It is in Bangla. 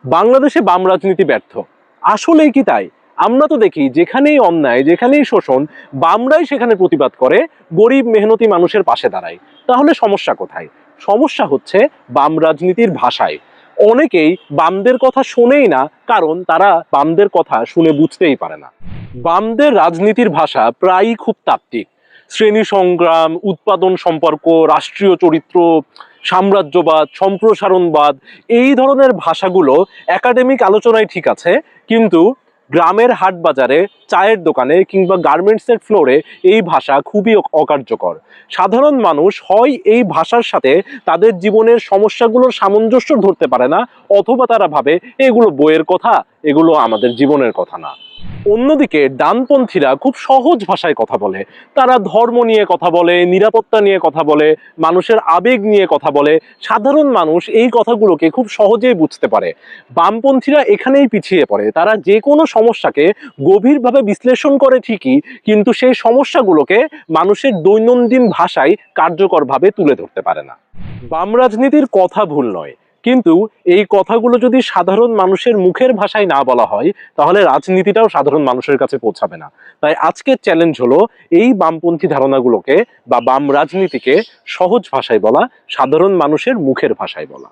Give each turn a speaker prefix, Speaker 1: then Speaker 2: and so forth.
Speaker 1: বাংলাদেশে বাম রাজনীতি ব্যর্থ, আসলেই কি তাই? আমরা তো দেখি যেখানেই অন্যায়, যেখানেই শোষণ, বামরাই সেখানে প্রতিবাদ করে, গরিব মেহনতি মানুষের পাশে দাঁড়ায়। তাহলে সমস্যা কোথায়? সমস্যা হচ্ছে বাম রাজনীতির ভাষায়। অনেকেই বামদের কথা শোনেই না, কারণ তারা বামদের কথা শুনে বুঝতেই পারে না। বামদের রাজনীতির ভাষা প্রায়ই খুব তাত্ত্বিক। শ্রেণী সংগ্রাম, উৎপাদন সম্পর্ক, রাষ্ট্রীয় চরিত্র, সাম্রাজ্যবাদ, সম্প্রসারণবাদ, এই ধরনের ভাষাগুলো একাডেমিক আলোচনায় ঠিক আছে, কিন্তু গ্রামের হাট বাজারে, চায়ের দোকানে কিংবা গার্মেন্টসের ফ্লোরে এই ভাষা খুবই অকার্যকর। সাধারণ মানুষ হয় এই ভাষার সাথে তাদের জীবনের সমস্যাগুলোর সামঞ্জস্য ধরতে পারে না, অথবা তারা ভাবে এগুলো বইয়ের কথা, এগুলো আমাদের জীবনের কথা না। অন্যদিকে ডানপন্থীরা খুব সহজ ভাষায় কথা বলে। তারা ধর্ম নিয়ে কথা বলে, নিরাপত্তা নিয়ে কথা বলে, মানুষের আবেগ নিয়ে কথা বলে। সাধারণ মানুষ এই কথাগুলোকে খুব সহজেই বুঝতে পারে। বামপন্থীরা এখানেই পিছিয়ে পড়ে। তারা যে কোনো সমস্যাকে গভীরভাবে বিশ্লেষণ করে ঠিকই, কিন্তু সেই সমস্যাগুলোকে মানুষের দৈনন্দিন ভাষায় কার্যকরভাবে তুলে ধরতে পারে না। বাম রাজনীতির কথা ভুল নয়, কিন্তু এই কথাগুলো যদি সাধারণ মানুষের মুখের ভাষায় না বলা হয়, তাহলে রাজনীতিটাও সাধারণ মানুষের কাছে পৌঁছাবে না। তাই আজকের চ্যালেঞ্জ হলো এই বামপন্থী ধারণাগুলোকে বা বাম রাজনীতিকে সহজ ভাষায় বলা, সাধারণ মানুষের মুখের ভাষায় বলা।